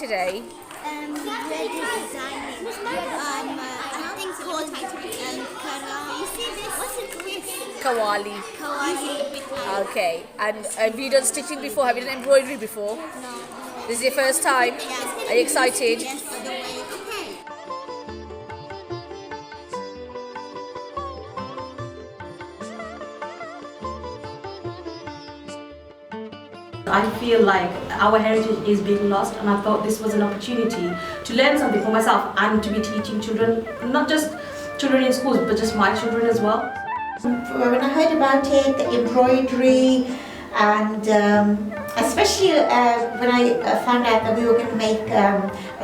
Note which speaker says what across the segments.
Speaker 1: today?
Speaker 2: We're designing a thing called Qawwali. What's it called?
Speaker 1: Qawwali.
Speaker 2: Qawwali.
Speaker 1: Okay. And have you done stitching before? Have you done embroidery before?
Speaker 2: No.
Speaker 1: This is your first time? Are you excited?
Speaker 2: Yes. Okay.
Speaker 3: I feel like our heritage is being lost, and I thought this was an opportunity to learn something for myself and to be teaching children, not just children in schools, but just my children as well.
Speaker 4: When I heard about it, the embroidery, and especially when I found out that we were going to make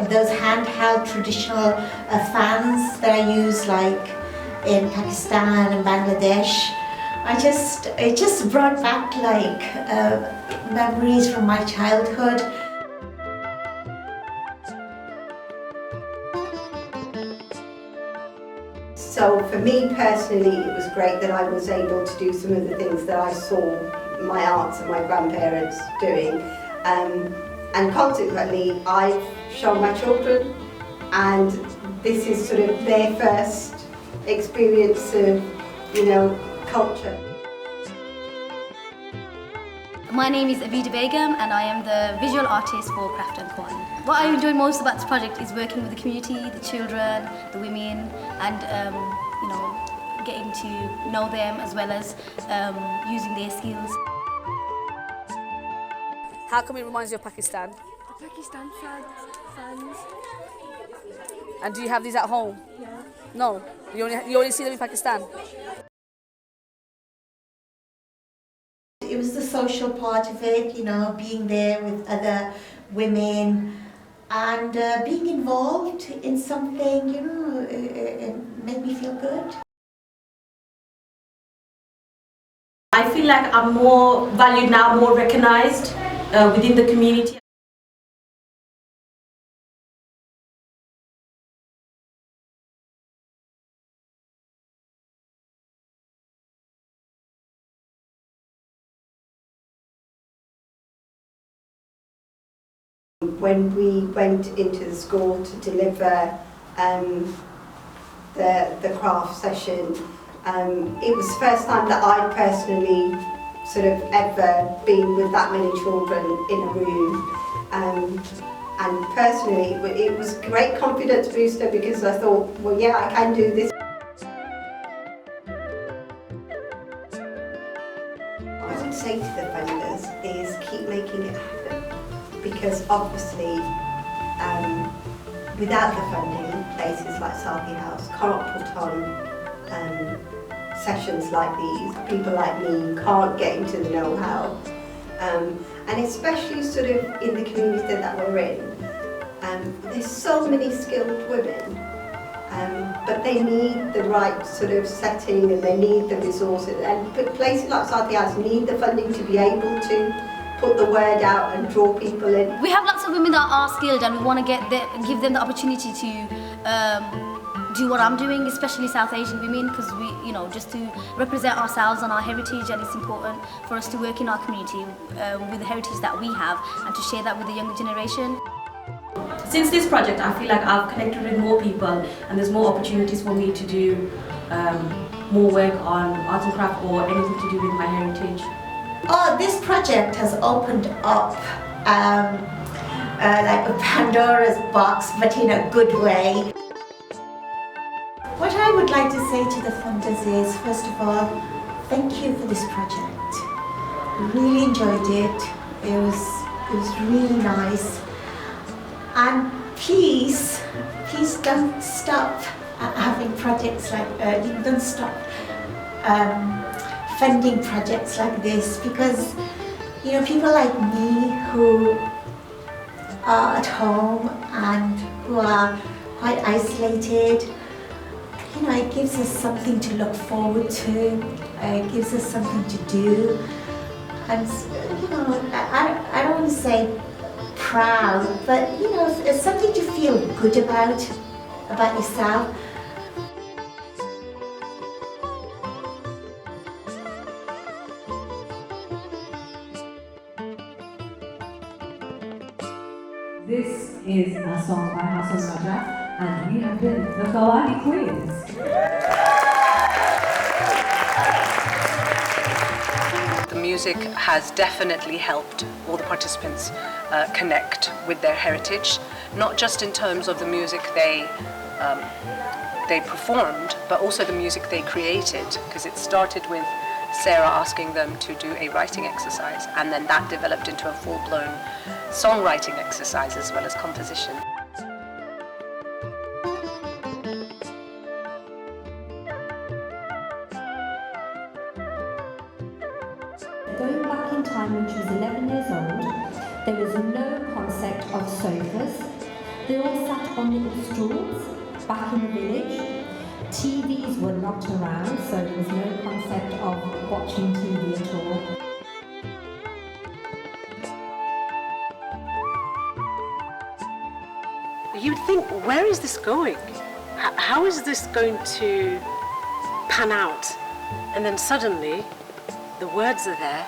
Speaker 4: those handheld traditional fans that I use like in Pakistan and Bangladesh, it just brought back like memories from my childhood.
Speaker 5: So for me personally, it was great that I was able to do some of the things that I saw my aunts and my grandparents doing, and consequently I've shown my children, and this is sort of their first experience of, culture.
Speaker 6: My name is Abida Begum and I am the visual artist for Craft and Qawwali. What I enjoy most about this project is working with the community, the children, the women, and getting to know them as well as using their skills.
Speaker 1: How come it reminds you of Pakistan?
Speaker 7: The Pakistan fans.
Speaker 1: And do you have these at home?
Speaker 7: Yeah.
Speaker 1: No? You only see them in Pakistan?
Speaker 4: It was the social part of it, being there with other women and being involved in something, it made me feel good.
Speaker 3: I feel like I'm more valued now, more recognized within the community.
Speaker 5: When we went into the school to deliver the craft session, it was the first time that I'd personally sort of ever been with that many children in a room. And personally, it was a great confidence booster because I thought, well, yeah, I can do this. What I would say to the funders is keep making it happen, because obviously without the funding, places like Sathi House can't put on sessions like these. People like me can't get into the know-how, and especially sort of in the community that we're in. There's so many skilled women, but they need the right sort of setting and they need the resources, and places like Sathi House need the funding to be able to put the word out and draw people in.
Speaker 6: We have lots of women that are skilled and we want to give them the opportunity to do what I'm doing, especially South Asian women, because we, just to represent ourselves and our heritage, and it's important for us to work in our community with the heritage that we have and to share that with the younger generation.
Speaker 3: Since this project, I feel like I've connected with more people and there's more opportunities for me to do more work on art and craft or anything to do with my heritage.
Speaker 4: Oh, this project has opened up like a Pandora's box, but in a good way. What I would like to say to the funders is, first of all, thank you for this project. Really enjoyed it. It was really nice. And please don't stop having projects like, don't stop funding projects like this, because people like me who are at home and who are quite isolated, it gives us something to look forward to, it gives us something to do, and I don't want to say proud, but it's something to feel good about yourself.
Speaker 8: This is a song by Hassan Raja, and we have been the Qawwali Queens.
Speaker 9: The music has definitely helped all the participants connect with their heritage, not just in terms of the music they performed, but also the music they created, because it started with Sarah asking them to do a writing exercise, and then that developed into a full-blown songwriting exercise as well as composition.
Speaker 10: Going back in time when she was 11 years old, there was no concept of sofas. They all sat on little stools back in the village. TVs were not around, so there was no concept of watching TV at all.
Speaker 11: You'd think, where is this going? How is this going to pan out? And then suddenly, the words are there,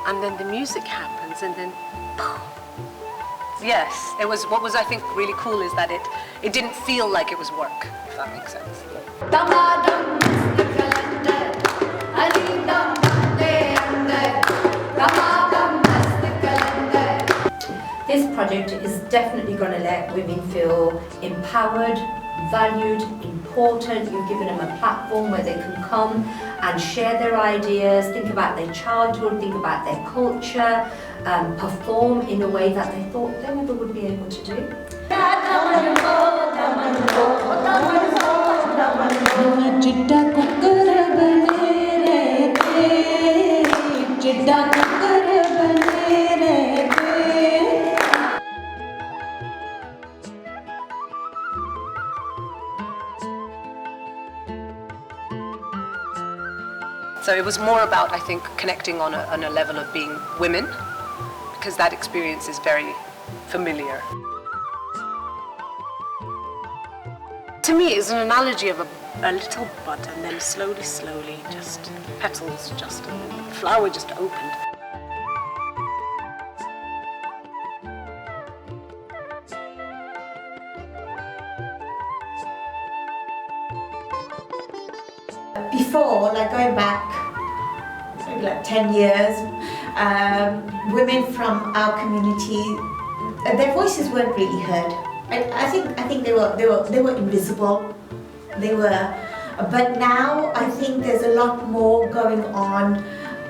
Speaker 11: and then the music happens, and then boom.
Speaker 9: Yes, it was. What was I think really cool is that it didn't feel like it was work, if that makes sense.
Speaker 3: This project is definitely going to let women feel empowered, valued, important. You've given them a platform where they can come and share their ideas, think about their childhood, think about their culture, perform in a way that they thought they never would be able to do.
Speaker 9: So it was more about, I think, connecting on a level of being women, because that experience is very familiar.
Speaker 11: To me, it's an analogy of a little bud, and then slowly, just petals, and the flower just opened.
Speaker 4: Before, like going back maybe like 10 years, women from our community, their voices weren't really heard. I think they were invisible. But now I think there's a lot more going on,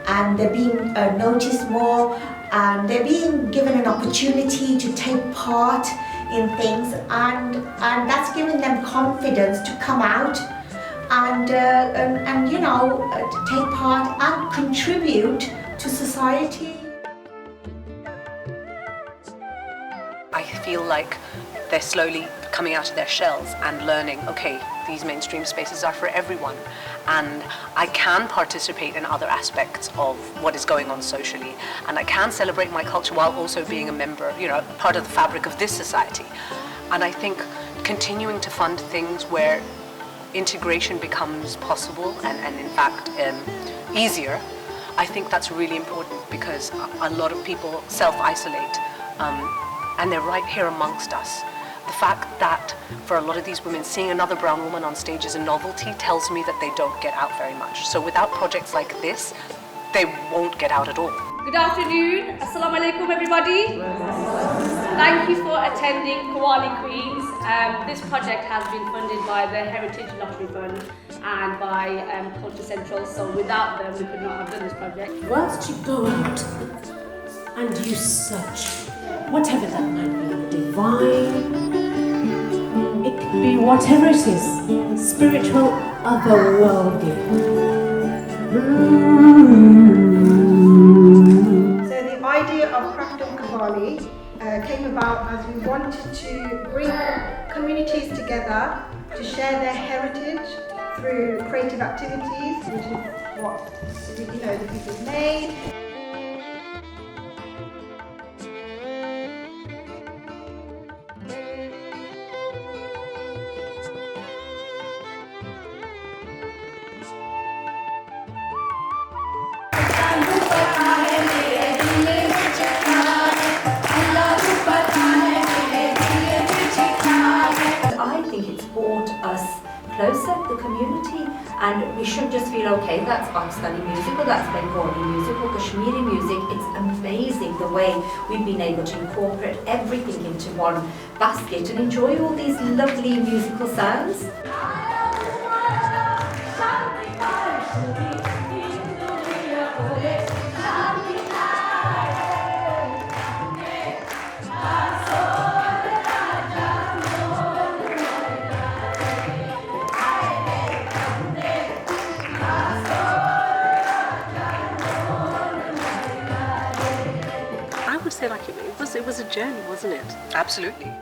Speaker 4: and they're being noticed more, and they're being given an opportunity to take part in things, and that's giving them confidence to come out and you know, take part and contribute to society.
Speaker 9: I feel like they're slowly coming out of their shells and learning, okay, these mainstream spaces are for everyone, and I can participate in other aspects of what is going on socially, and I can celebrate my culture while also being a member, you know, part of the fabric of this society. And I think continuing to fund things where integration becomes possible and in fact easier, I think that's really important, because a lot of people self-isolate and they're right here amongst us. The fact that for a lot of these women, seeing another brown woman on stage is a novelty tells me that they don't get out very much. So without projects like this, they won't get out at all.
Speaker 12: Good afternoon, Assalamu alaikum everybody. Thank you for attending Qawwali Queens. This project has been funded by the Heritage Lottery Fund and by Culture Central, so without them we could not have done this project.
Speaker 13: Whilst you go out and you search, whatever that might be, divine, it could be whatever it is, spiritual, otherworldly.
Speaker 14: So the idea of Craft and Qawwali came about as we wanted to bring communities together to share their heritage through creative activities, which is what the people made.
Speaker 2: Allah
Speaker 10: closer, the community, and we should just feel, okay, that's Pakistani music, or that's Bengali music, or Kashmiri music. It's amazing the way we've been able to incorporate everything into one basket and enjoy all these lovely musical sounds.
Speaker 11: I would say like it was a journey, wasn't it?
Speaker 9: Absolutely.